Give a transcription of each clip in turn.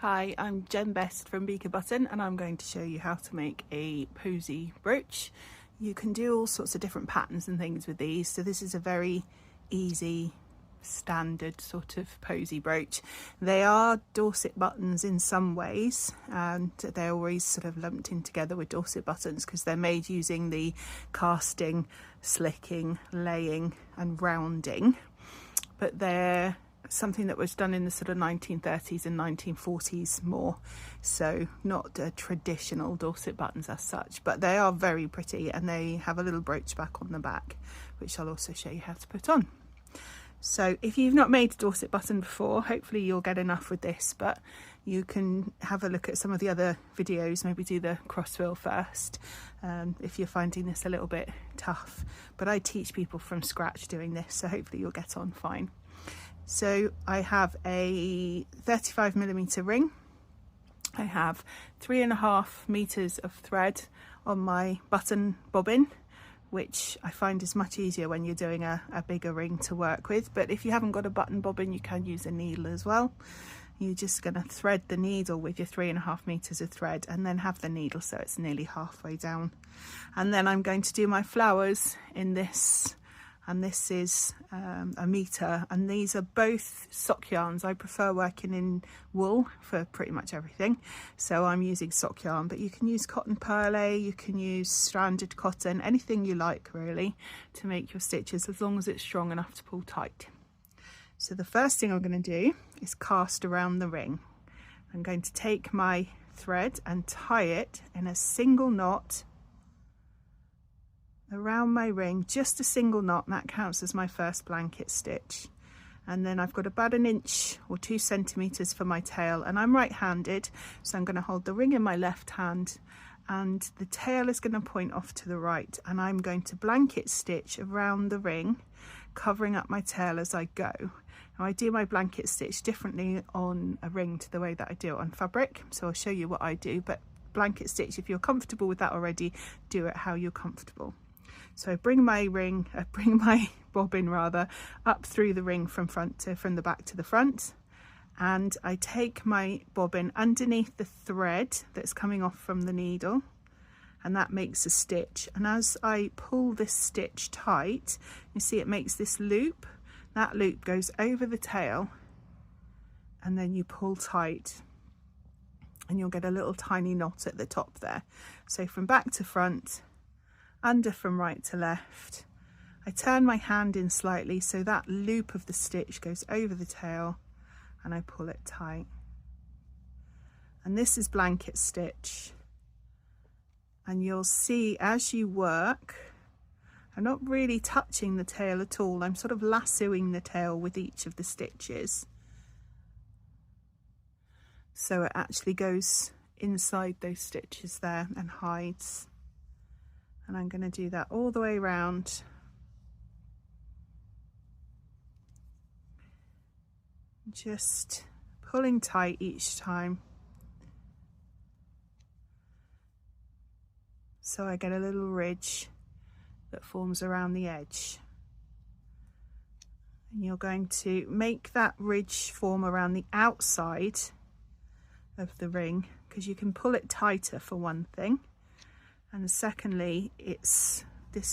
Hi, I'm Jen Best from Beaker and I'm going to show you how to make a Posy brooch. You can do all sorts of different patterns and things with these, so this is a very easy standard sort of Posy brooch. They are Dorset buttons in some ways, and they're always sort of lumped in together with Dorset buttons because they're made using the casting, slicking, laying and rounding, but they're something that was done in the sort of 1930s and 1940s more, so not traditional Dorset buttons as such, but they are very pretty and they have a little brooch back on the back, which I'll also show you how to put on. So if you've not made a Dorset button before, hopefully you'll get enough with this, but you can have a look at some of the other videos, maybe do the crossfill first if you're finding this a little bit tough, but I teach people from scratch doing this, so hopefully you'll get on fine. So I have a 35mm ring. I have 3.5 meters of thread on my button bobbin, which I find is much easier when you're doing a bigger ring to work with. But if you haven't got a button bobbin, you can use a needle as well. You're just going to thread the needle with your 3.5 meters of thread and then have the needle so it's nearly halfway down. And then I'm going to do my flowers in this, and this is 1 meter, and these are both sock yarns. I prefer working in wool for pretty much everything, so I'm using sock yarn, but you can use cotton perle, you can use stranded cotton, anything you like really to make your stitches, as long as it's strong enough to pull tight. So the first thing I'm going to do is cast around the ring. I'm going to take my thread and tie it in a single knot around my ring, just a single knot, and that counts as my first blanket stitch. And then I've got about 1 inch or 2 centimeters for my tail, and I'm right-handed, so I'm going to hold the ring in my left hand and the tail is going to point off to the right, and I'm going to blanket stitch around the ring, covering up my tail as I go. Now I do my blanket stitch differently on a ring to the way that I do it on fabric, so I'll show you what I do, but blanket stitch, if you're comfortable with that already, do it how you're comfortable. So I bring my bobbin rather, up through the ring from the back to the front, and I take my bobbin underneath the thread that's coming off from the needle, and that makes a stitch. And as I pull this stitch tight, you see it makes this loop. That loop goes over the tail, and then you pull tight, and you'll get a little tiny knot at the top there. So from back to front, under from right to left, I turn my hand in slightly so that loop of the stitch goes over the tail, and I pull it tight. And this is blanket stitch, and you'll see as you work, I'm not really touching the tail at all, I'm sort of lassoing the tail with each of the stitches, so it actually goes inside those stitches there and hides. And I'm going to do that all the way around. Just pulling tight each time, so I get a little ridge that forms around the edge. And you're going to make that ridge form around the outside of the ring, because you can pull it tighter for one thing. And secondly, this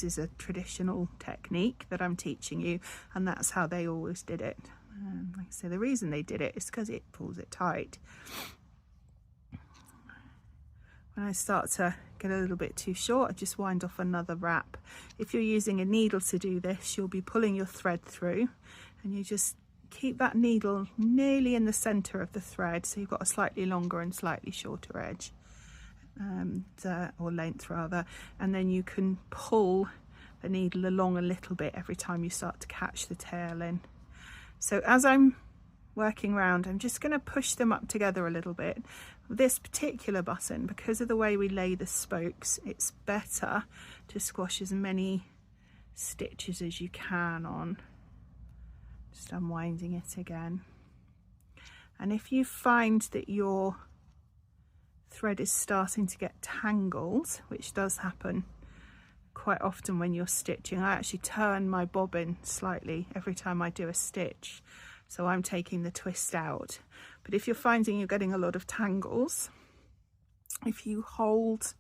is a traditional technique that I'm teaching you, and that's how they always did it. Like I say, the reason they did it is because it pulls it tight. When I start to get a little bit too short, I just wind off another wrap. If you're using a needle to do this, you'll be pulling your thread through, and you just keep that needle nearly in the center of the thread, so you've got a slightly longer and slightly shorter edge. Or length rather, and then you can pull the needle along a little bit every time you start to catch the tail in. So as I'm working around, I'm just going to push them up together a little bit. This particular button, because of the way we lay the spokes, it's better to squash as many stitches as you can on. Just unwinding it again. And if you find that your thread is starting to get tangled, which does happen quite often when you're stitching, I actually turn my bobbin slightly every time I do a stitch, So I'm taking the twist out. But if you're finding you're getting a lot of tangles, if you hold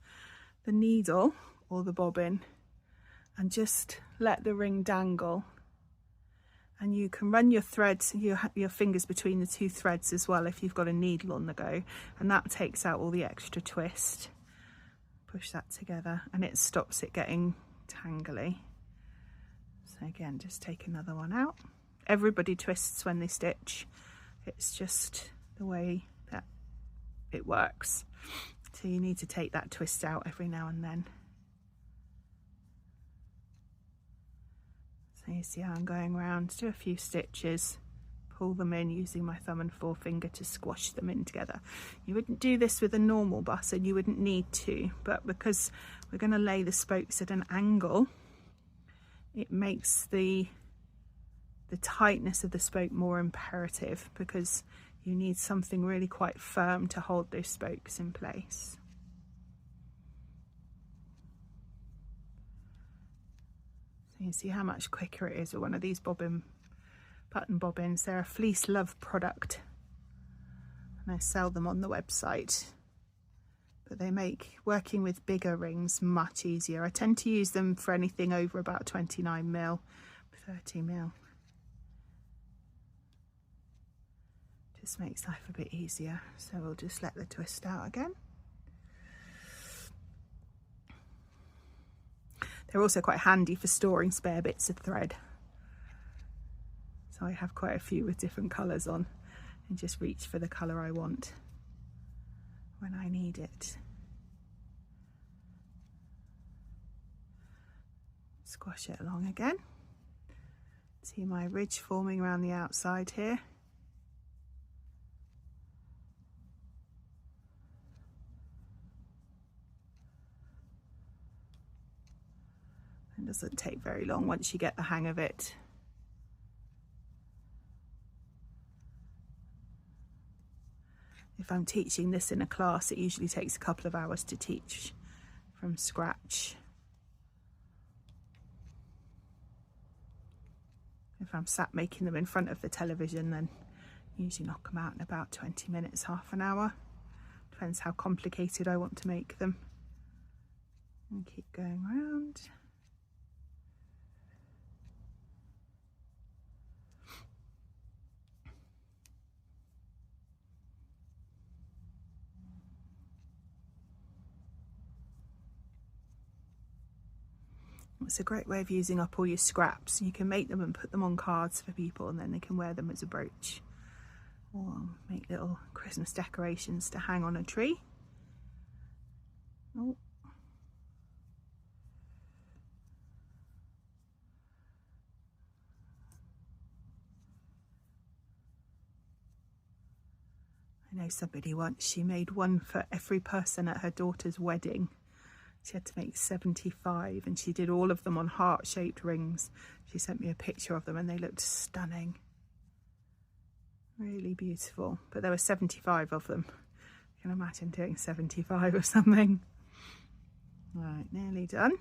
the needle or the bobbin and just let the ring dangle, and you can run your threads, your fingers between the two threads as well if you've got a needle on the go, and that takes out all the extra twist. Push that together and it stops it getting tangly. So again, just take another one out. Everybody twists when they stitch. It's just the way that it works. So you need to take that twist out every now and then. So you see how I'm going around, do a few stitches, pull them in using my thumb and forefinger to squash them in together. You wouldn't do this with a normal button, you wouldn't need to, but because we're going to lay the spokes at an angle, it makes the tightness of the spoke more imperative, because you need something really quite firm to hold those spokes in place. So you see how much quicker it is with one of these button bobbins. They're a Fleece Loved product and I sell them on the website, but they make working with bigger rings much easier. I tend to use them for anything over about 29mm, 30mm. Just makes life a bit easier. So we'll just let the twist out again. They're also quite handy for storing spare bits of thread. So I have quite a few with different colours on, and just reach for the colour I want when I need it. Squash it along again. See my ridge forming around the outside here. It doesn't take very long once you get the hang of it. If I'm teaching this in a class, it usually takes a couple of hours to teach from scratch. If I'm sat making them in front of the television, then I usually knock them out in about 20 minutes, half an hour. Depends how complicated I want to make them. And keep going around. It's a great way of using up all your scraps. You can make them and put them on cards for people, and then they can wear them as a brooch, or make little Christmas decorations to hang on a tree. Oh. I know somebody once, she made one for every person at her daughter's wedding. She had to make 75, and she did all of them on heart-shaped rings. She sent me a picture of them and they looked stunning. Really beautiful. But there were 75 of them. You can imagine doing 75 of something. Right, nearly done.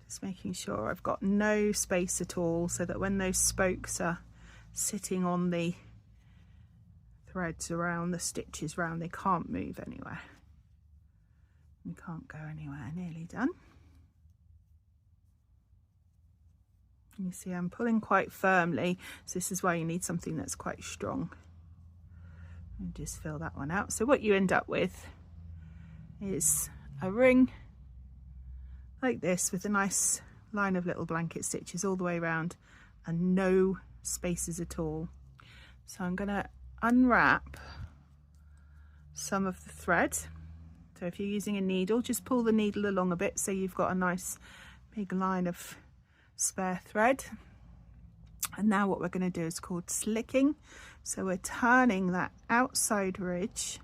Just making sure I've got no space at all, so that when those spokes are sitting on the threads around, the stitches around, they can't move anywhere. You can't go anywhere. Nearly done. You see I'm pulling quite firmly, so this is why you need something that's quite strong. And just fill that one out. So what you end up with is a ring like this with a nice line of little blanket stitches all the way around and no spaces at all. So I'm going to unwrap some of the thread. So if you're using a needle, just pull the needle along a bit so you've got a nice big line of spare thread. And now what we're going to do is called slicking. So we're turning that outside ridge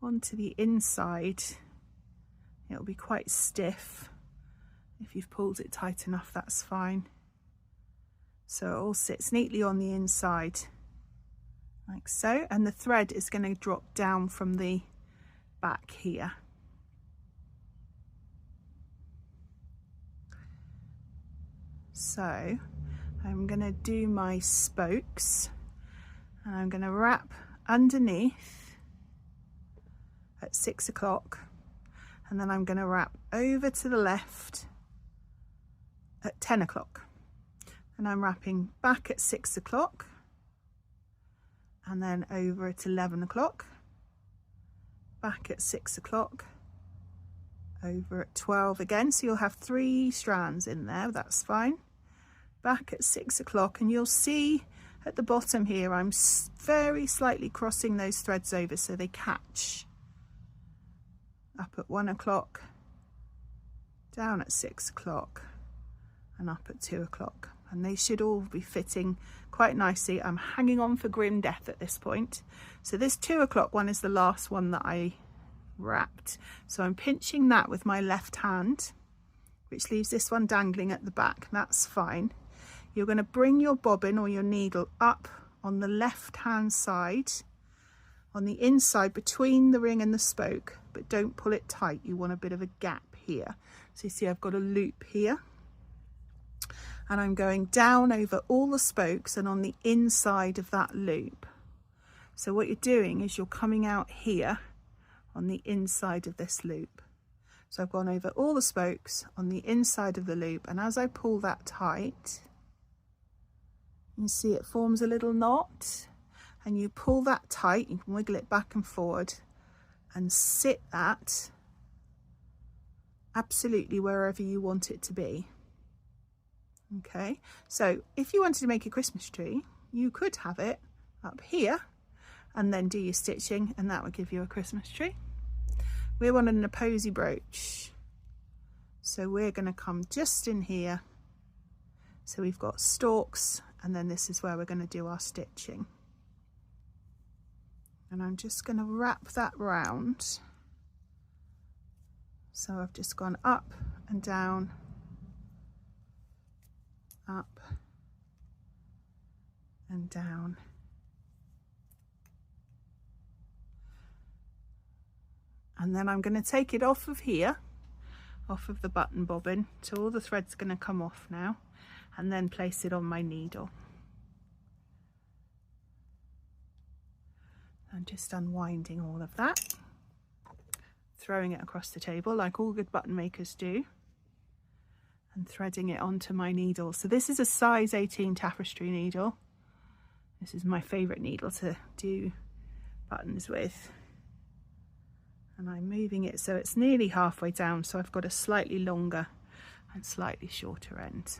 onto the inside. It'll be quite stiff. If you've pulled it tight enough, that's fine. So it all sits neatly on the inside like so, and the thread is going to drop down from the back here. So I'm going to do my spokes, and I'm going to wrap underneath at 6 o'clock, and then I'm going to wrap over to the left at 10 o'clock, and I'm wrapping back at 6 o'clock, and then over at 11 o'clock, back at 6 o'clock, over at 12 again, so you'll have 3 strands in there, that's fine. Back at 6 o'clock, and you'll see at the bottom here I'm very slightly crossing those threads over so they catch. Up at 1 o'clock, down at 6 o'clock, and up at 2 o'clock, and they should all be fitting quite nicely. I'm hanging on for grim death at this point. So this 2 o'clock one is the last one that I wrapped, so I'm pinching that with my left hand, which leaves this one dangling at the back. That's fine. You're going to bring your bobbin or your needle up on the left hand side, on the inside between the ring and the spoke, but don't pull it tight. You want a bit of a gap here. So you see I've got a loop here, and I'm going down over all the spokes and on the inside of that loop. So what you're doing is you're coming out here on the inside of this loop. So I've gone over all the spokes on the inside of the loop, and as I pull that tight, you see it forms a little knot, and you pull that tight, you can wiggle it back and forward and sit that absolutely wherever you want it to be. Okay, so if you wanted to make a Christmas tree, you could have it up here and then do your stitching, and that would give you a Christmas tree. We're wanting a Posy brooch, so we're going to come just in here. So we've got stalks, and then this is where we're going to do our stitching. And I'm just going to wrap that round. So I've just gone up and down, up and down. And then I'm going to take it off of here, off of the button bobbin, so all the thread's going to come off now, and then place it on my needle. I'm just unwinding all of that, throwing it across the table like all good button makers do, and threading it onto my needle. So this is a size 18 tapestry needle. This is my favourite needle to do buttons with. And I'm moving it so it's nearly halfway down, so I've got a slightly longer and slightly shorter end.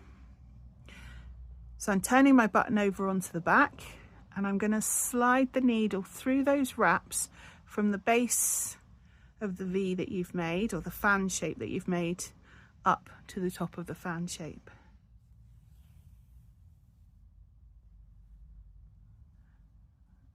So I'm turning my button over onto the back, and I'm going to slide the needle through those wraps from the base of the V that you've made, or the fan shape that you've made, up to the top of the fan shape.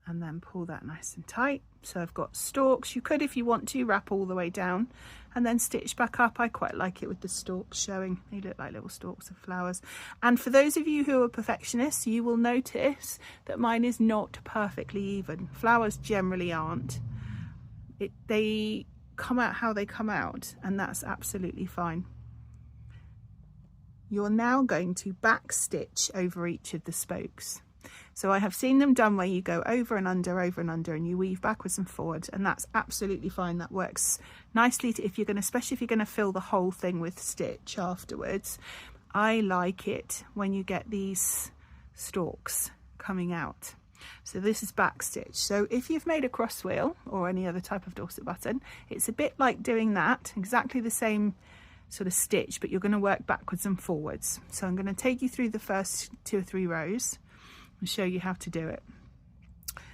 And then pull that nice and tight. So I've got stalks. You could, if you want to, wrap all the way down and then stitch back up. I quite like it with the stalks showing. They look like little stalks of flowers. And for those of you who are perfectionists, you will notice that mine is not perfectly even. Flowers generally aren't. They come out how they come out, and that's absolutely fine. You're now going to back stitch over each of the spokes. So I have seen them done where you go over and under, and you weave backwards and forwards, and that's absolutely fine. That works nicely if you're going to, especially if you're going to fill the whole thing with stitch afterwards. I like it when you get these stalks coming out. So this is back stitch. So if you've made a cross wheel or any other type of Dorset button, it's a bit like doing that, exactly the same sort of stitch, but you're going to work backwards and forwards. So I'm going to take you through the first 2 or 3 rows and show you how to do it.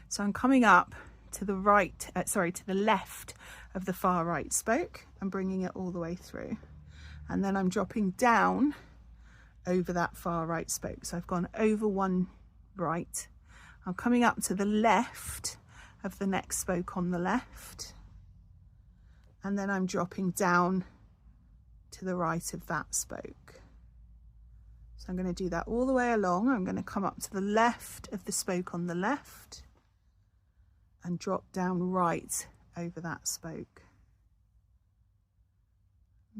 So I'm coming up to the to the left of the far right spoke and bringing it all the way through, and then I'm dropping down over that far right spoke. So I've gone over one right, I'm coming up to the left of the next spoke on the left, and then I'm dropping down to the right of that spoke. So I'm going to do that all the way along. I'm going to come up to the left of the spoke on the left and drop down right over that spoke.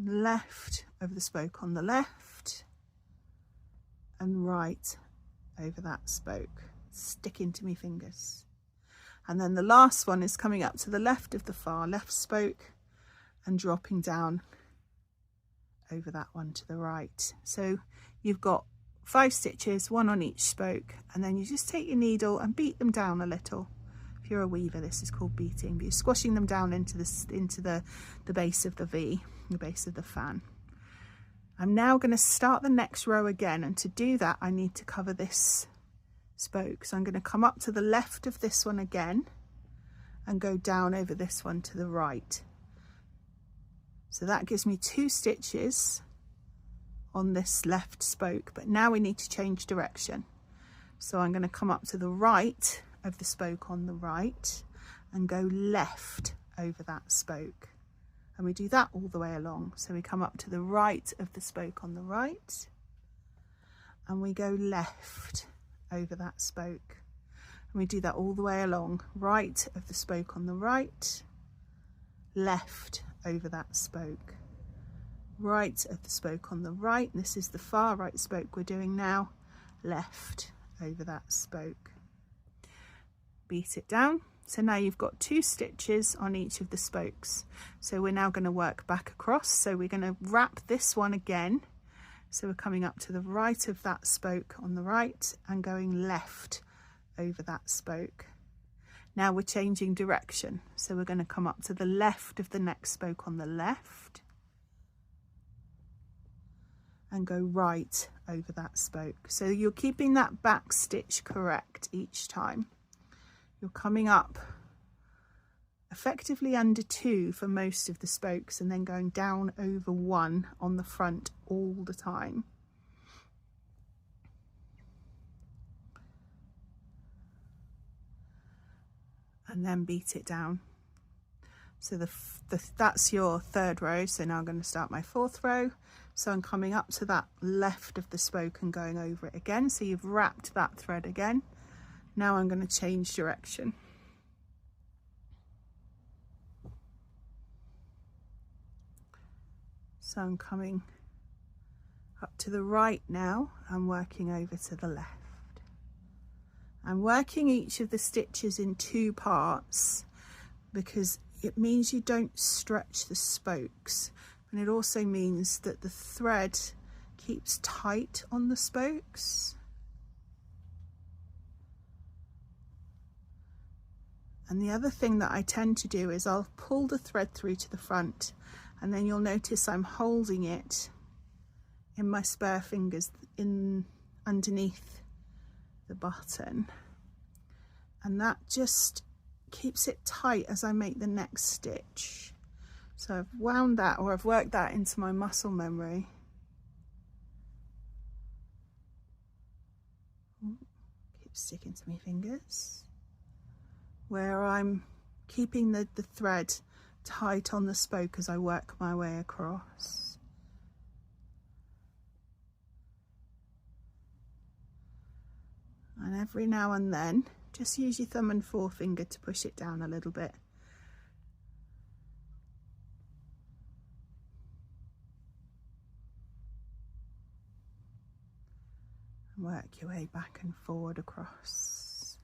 Left of the spoke on the left and right over that spoke, sticking to my fingers. And then the last one is coming up to the left of the far left spoke and dropping down over that one to the right. So you've got 5 stitches, 1 on each spoke, and then you just take your needle and beat them down a little. If you're a weaver, this is called beating, but you're squashing them down into the base of the V, the base of the fan. I'm now going to start the next row again, and to do that I need to cover this spoke. So I'm going to come up to the left of this one again and go down over this one to the right. So that gives me 2 stitches on this left spoke, but now we need to change direction. So I'm going to come up to the right of the spoke on the right and go left over that spoke. And we do that all the way along. So we come up to the right of the spoke on the right and we go left over that spoke. And we do that all the way along. Right of the spoke on the right, left over that spoke, right of the spoke on the right, and this is the far right spoke we're doing now, left over that spoke. Beat it down. So now you've got 2 stitches on each of the spokes. So we're now going to work back across. So we're going to wrap this one again. So we're coming up to the right of that spoke on the right and going left over that spoke. Now we're changing direction. So we're going to come up to the left of the next spoke on the left and go right over that spoke. So you're keeping that back stitch correct each time. You're coming up effectively under 2 for most of the spokes and then going down over 1 on the front all the time. And then beat it down. So that's your 3rd row. So now I'm going to start my 4th row. So I'm coming up to that left of the spoke and going over it again. So you've wrapped that thread again. Now I'm going to change direction. So I'm coming up to the right now and working over to the left. I'm working each of the stitches in 2 parts because it means you don't stretch the spokes, and it also means that the thread keeps tight on the spokes. And the other thing that I tend to do is I'll pull the thread through to the front, and then you'll notice I'm holding it in my spare fingers underneath the button, and that just keeps it tight as I make the next stitch. So I've wound that, or I've worked that into my muscle memory. Keep sticking to my fingers. Where I'm keeping the thread tight on the spoke as I work my way across. And every now and then, just use your thumb and forefinger to push it down a little bit. And work your way back and forward across.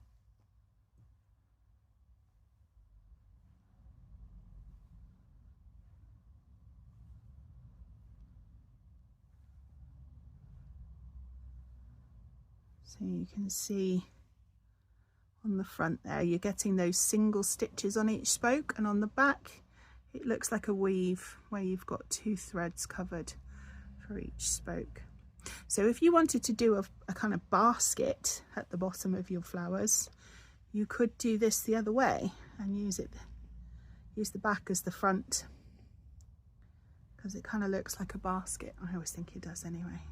So you can see on the front there, you're getting those single stitches on each spoke, and on the back it looks like a weave where you've got 2 threads covered for each spoke. So if you wanted to do a kind of basket at the bottom of your flowers, you could do this the other way and use the back as the front, because it kind of looks like a basket. I always think it does anyway.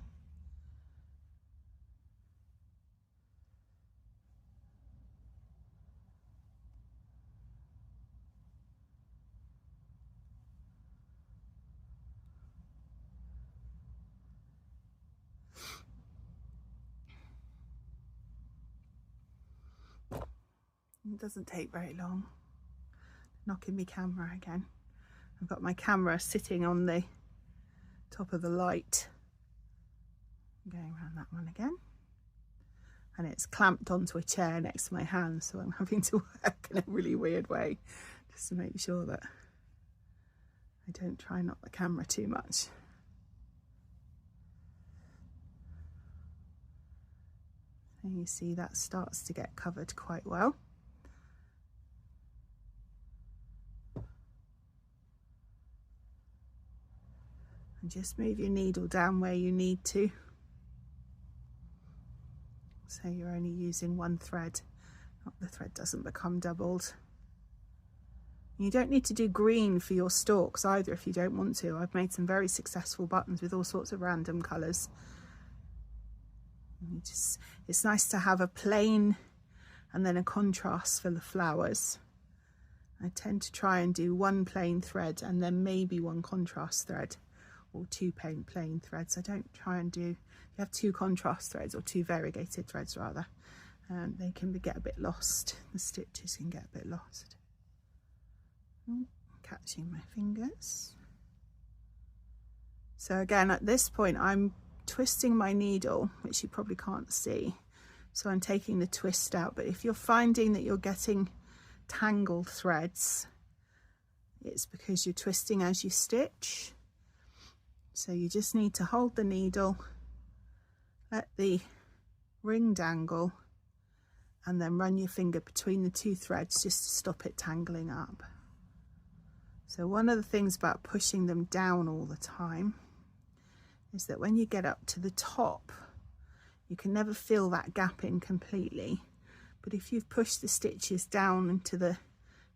It doesn't take very long. Knocking my camera again. I've got my camera sitting on the top of the light. I'm going around that one again. and it's clamped onto a chair next to my hand, so I'm having to work in a really weird way just to make sure that I don't try knock the camera too much. And you see that starts to get covered quite well. And just move your needle down where you need to. So you're only using one thread, the thread doesn't become doubled. You don't need to do green for your stalks either if you don't want to. I've made some very successful buttons with all sorts of random colours. It's nice to have a plain and then a contrast for the flowers. I tend to try and do one plain thread and then maybe one contrast thread, or two plain threads. I don't try and do, you have two contrast threads or two variegated threads rather, they can get a bit lost. The stitches can get a bit lost. Catching my fingers. So again, at this point I'm twisting my needle, which you probably can't see, so I'm taking the twist out. But if you're finding that you're getting tangled threads, it's because you're twisting as you stitch. So you just need to hold the needle, let the ring dangle, and then run your finger between the two threads just to stop it tangling up. So one of the things about pushing them down all the time is that when you get up to the top, you can never fill that gap in completely. But if you've pushed the stitches down into the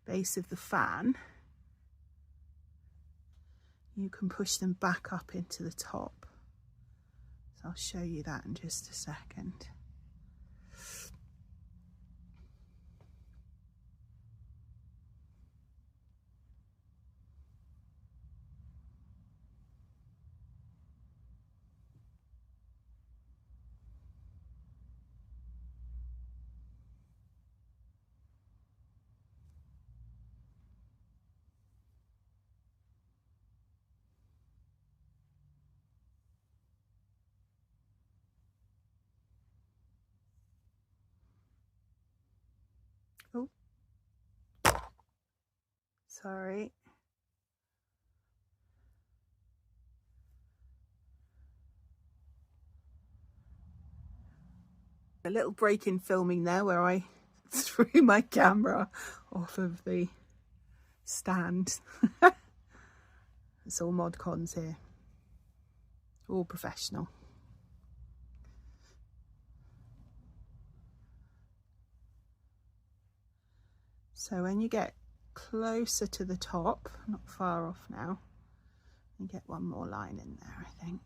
base of the fan, you can push them back up into the top. So I'll show you that in just a second. Oh, sorry. A little break in filming there where I threw my camera off of the stand. It's all mod cons here, all professional. So when you get closer to the top, not far off now, you get one more line in there, I think.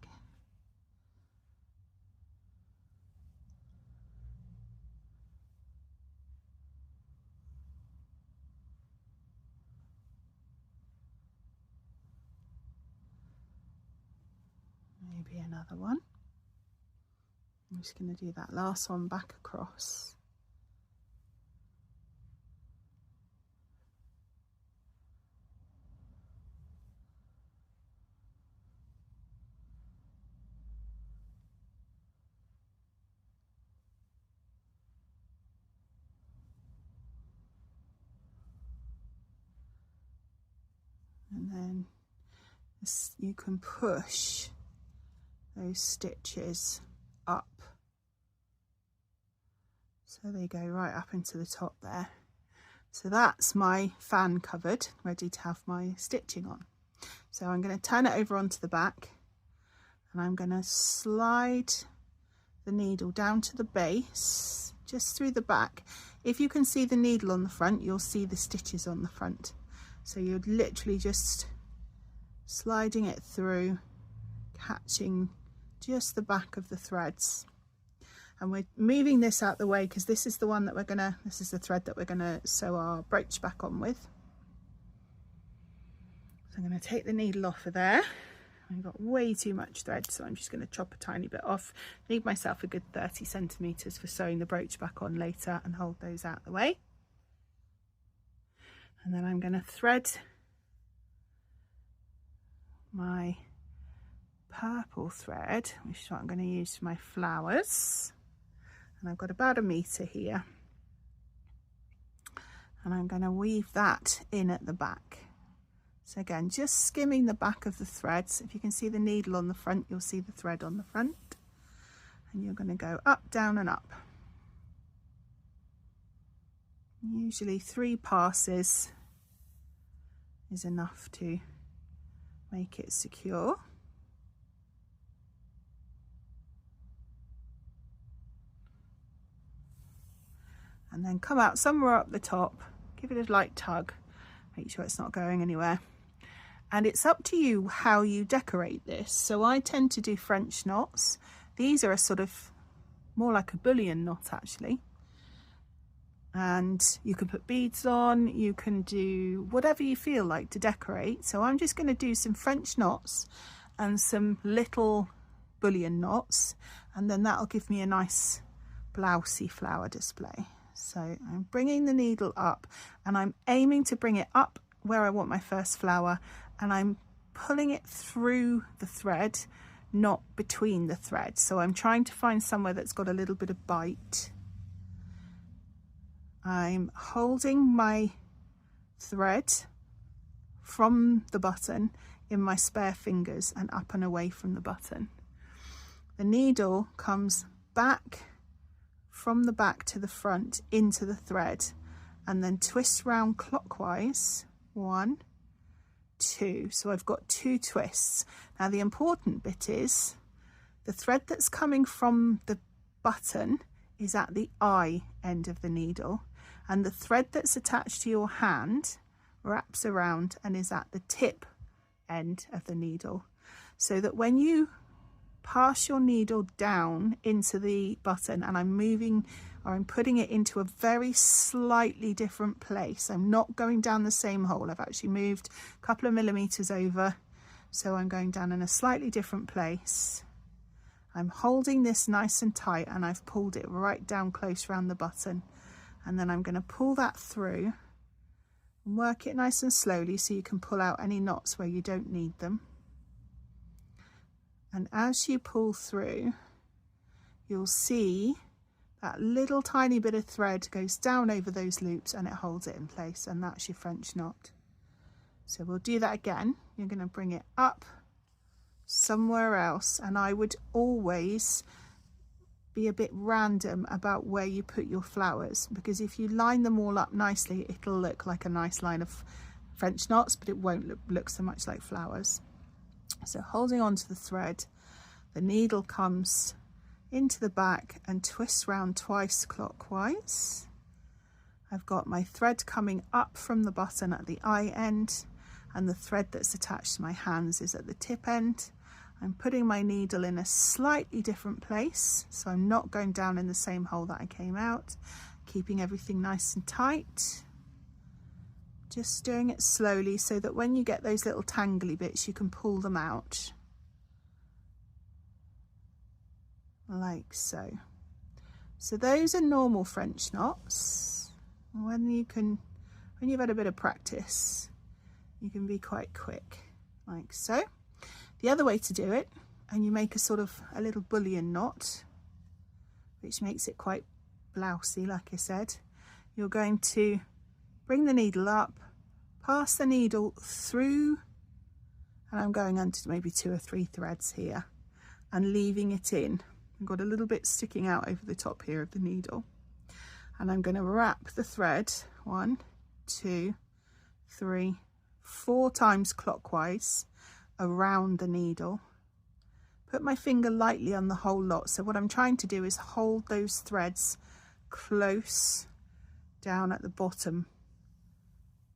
Maybe another one. I'm just going to do that last one back across. And then this, you can push those stitches up so they go right up into the top there. So that's my fan covered, ready to have my stitching on. So I'm going to turn it over onto the back and I'm going to slide the needle down to the base, just through the back. If you can see the needle on the front, you'll see the stitches on the front. So you're literally just sliding it through, catching just the back of the threads. And we're moving this out the way because this is the one that this is the thread that we're gonna sew our brooch back on with. So I'm gonna take the needle off of there. I've got way too much thread, so I'm just gonna chop a tiny bit off. Leave myself a good 30 centimeters for sewing the brooch back on later and hold those out the way. And then I'm gonna thread my purple thread, which is what I'm going to use for my flowers, and I've got about 1 meter here, and I'm going to weave that in at the back. So again, just skimming the back of the threads. If you can see the needle on the front, you'll see the thread on the front, and you're going to go up, down and up. Usually 3 passes is enough to make it secure. And then come out somewhere up the top, give it a light tug, make sure it's not going anywhere. And it's up to you how you decorate this. So I tend to do French knots. These are a sort of more like a bullion knot actually. And you can put beads on, you can do whatever you feel like to decorate. So I'm just going to do some French knots and some little bullion knots, and then that'll give me a nice blousey flower display. So I'm bringing the needle up, and I'm aiming to bring it up where I want my first flower, and I'm pulling it through the thread, not between the threads. So I'm trying to find somewhere that's got a little bit of bite. I'm holding my thread from the button in my spare fingers and up and away from the button. The needle comes back from the back to the front into the thread, and then twists round clockwise. 1, 2. So I've got 2 twists. Now the important bit is the thread that's coming from the button is at the eye end of the needle, and the thread that's attached to your hand wraps around and is at the tip end of the needle, so that when you pass your needle down into the button, and I'm moving, or I'm putting it into a very slightly different place. I'm not going down the same hole. I've actually moved a couple of millimeters over, so I'm going down in a slightly different place. I'm holding this nice and tight, and I've pulled it right down close around the button, and then I'm going to pull that through and work it nice and slowly so you can pull out any knots where you don't need them. And as you pull through, you'll see that little tiny bit of thread goes down over those loops and it holds it in place, and that's your French knot. So we'll do that again. You're going to bring it up somewhere else, and I would always be a bit random about where you put your flowers, because if you line them all up nicely, it'll look like a nice line of French knots, but it won't look so much like flowers. So holding on to the thread, the needle comes into the back and twists round twice clockwise. I've got my thread coming up from the button at the eye end, and the thread that's attached to my hands is at the tip end. I'm putting my needle in a slightly different place, so I'm not going down in the same hole that I came out, keeping everything nice and tight. Just doing it slowly so that when you get those little tangly bits, you can pull them out. Like so. So those are normal French knots. When you've had a bit of practice, you can be quite quick, like so. The other way to do it, and you make a little bullion knot, which makes it quite blousey, like I said. You're going to bring the needle up, pass the needle through, and I'm going under maybe 2 or 3 threads here and leaving it in. I've got a little bit sticking out over the top here of the needle, and I'm going to wrap the thread 1, 2, 3, 4 times clockwise around the needle. Put my finger lightly on the whole lot. So what I'm trying to do is hold those threads close down at the bottom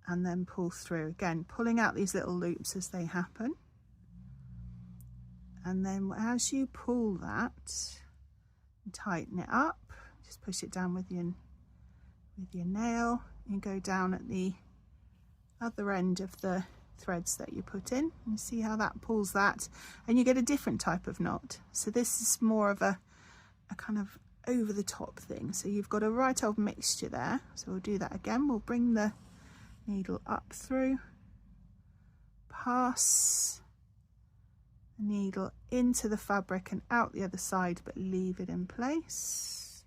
and then pull through. Again, pulling out these little loops as they happen. And then as you pull that, tighten it up, just push it down with your nail, and go down at the other end of the threads that you put in. You see how that pulls that, and you get a different type of knot. So this is more of a kind of over the top thing. So you've got a right old mixture there. So we'll do that again. We'll bring the needle up through, pass the needle into the fabric and out the other side, but leave it in place.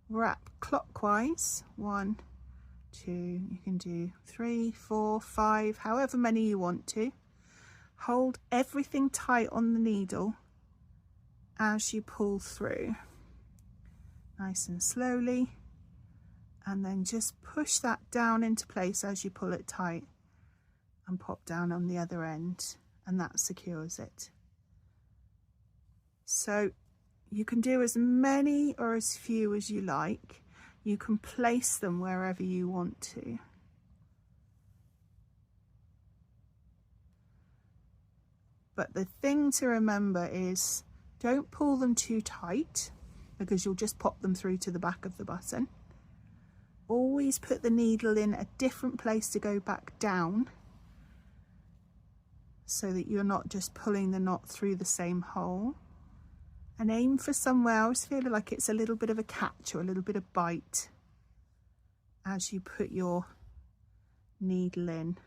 wrap clockwise, 1, 2, you can do 3, 4, 5, however many you want to. Hold everything tight on the needle as you pull through, nice and slowly, and then just push that down into place as you pull it tight and pop down on the other end, and that secures it. So you can do as many or as few as you like. You can place them wherever you want to. But the thing to remember is don't pull them too tight, because you'll just pop them through to the back of the button. Always put the needle in a different place to go back down, so that you're not just pulling the knot through the same hole. And aim for somewhere, I always feel like it's a little bit of a catch or a little bit of bite as you put your needle in.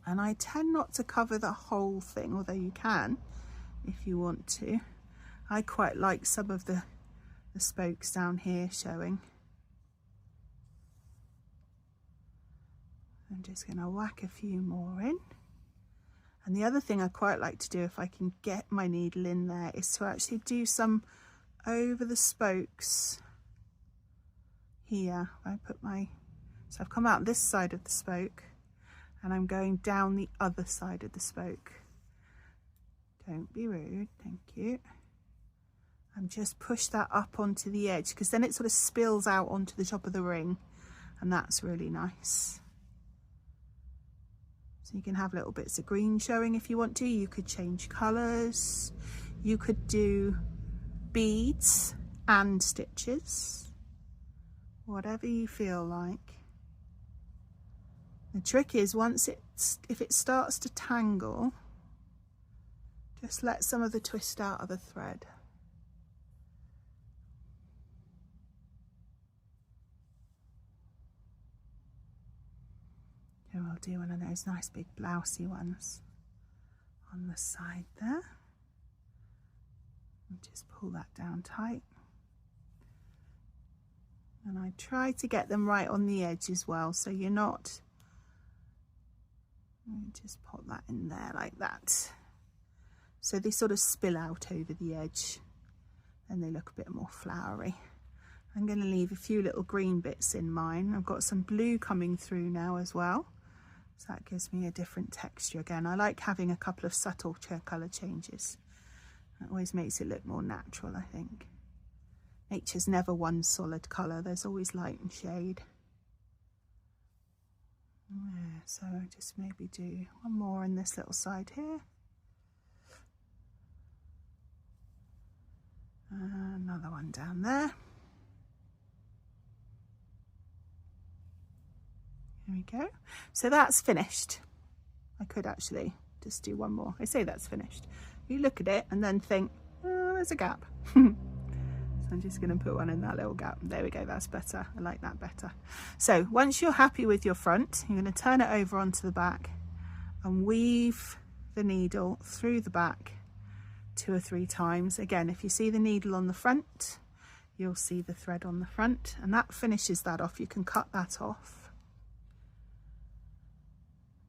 And I tend not to cover the whole thing, although you can if you want to. I quite like some of the spokes down here showing. I'm just going to whack a few more in. And the other thing I quite like to do, if I can get my needle in there, is to actually do some over the spokes here. I put my, so I've come out this side of the spoke and I'm going down the other side of the spoke. Don't be rude, thank you. And just push that up onto the edge, because then it sort of spills out onto the top of the ring, and that's really nice. So you can have little bits of green showing if you want to. You could change colours. You could do beads and stitches, whatever you feel like. The trick is, if it starts to tangle, just let some of the twist out of the thread. And we'll do one of those nice big blousey ones on the side there. And just pull that down tight. And I try to get them right on the edge as well, so you're not, just pop that in there like that. So they sort of spill out over the edge and they look a bit more flowery. I'm going to leave a few little green bits in mine. I've got some blue coming through now as well. So that gives me a different texture again. I like having a couple of subtle colour changes. That always makes it look more natural, I think. Nature's never one solid colour. There's always light and shade. Yeah, so just maybe do one more in this little side here. Another one down there. There we go. So that's finished. I could actually just do one more. I say that's finished. You look at it and then think, oh, there's a gap. So I'm just going to put one in that little gap. There we go, that's better. I like that better. So once you're happy with your front, you're going to turn it over onto the back and weave the needle through the back 2 or 3 times. Again, if you see the needle on the front, you'll see the thread on the front, and that finishes that off. You can cut that off.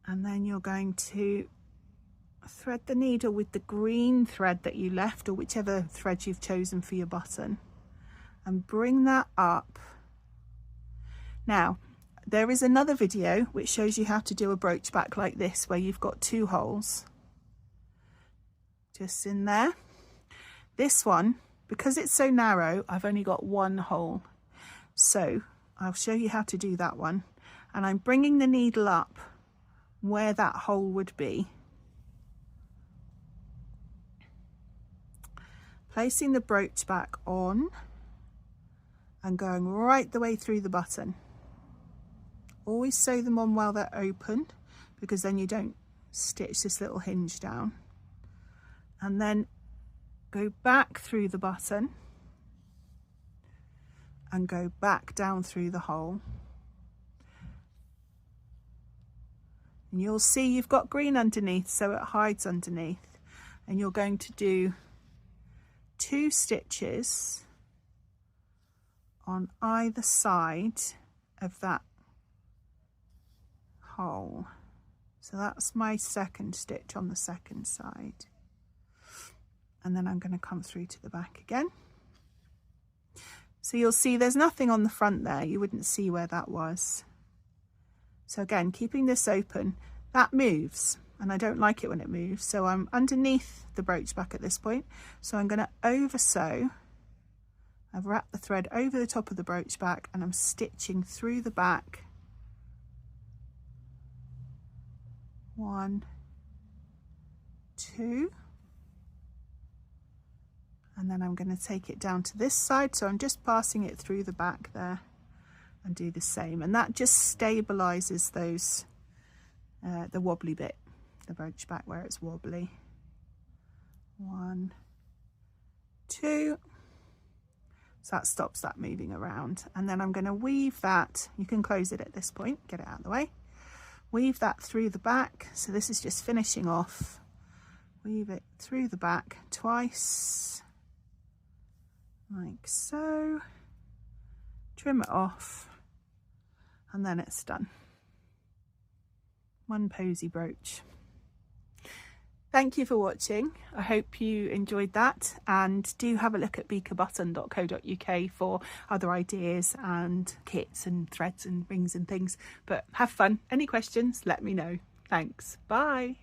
And then you're going to thread the needle with the green thread that you left, or whichever thread you've chosen for your button, and bring that up. Now, there is another video which shows you how to do a brooch back like this, where you've got 2 holes just in there. This one, because it's so narrow, I've only got 1 hole. So I'll show you how to do that one. And I'm bringing the needle up where that hole would be, placing the brooch back on and going right the way through the button. Always sew them on while they're open, because then you don't stitch this little hinge down. And then go back through the button and go back down through the hole. And you'll see you've got green underneath, so it hides underneath. And you're going to do 2 stitches on either side of that hole. So that's my second stitch on the second side. And then I'm going to come through to the back again. So you'll see there's nothing on the front there. You wouldn't see where that was. So again, keeping this open, that moves, and I don't like it when it moves. So I'm underneath the brooch back at this point. So I'm going to over sew. I've wrapped the thread over the top of the brooch back and I'm stitching through the back. 1, 2. And then I'm going to take it down to this side. So I'm just passing it through the back there and do the same. And that just stabilizes those, the wobbly bit, the brooch back where it's wobbly. 1, 2. So that stops that moving around. And then I'm going to weave that, you can close it at this point, get it out of the way. Weave that through the back. So this is just finishing off. Weave it through the back twice, like so. Trim it off, and then it's done. One posy brooch. Thank you for watching. I hope you enjoyed that, and do have a look at beakerbutton.co.uk for other ideas and kits and threads and rings and things. But have fun. Any questions, let me know. Thanks. Bye.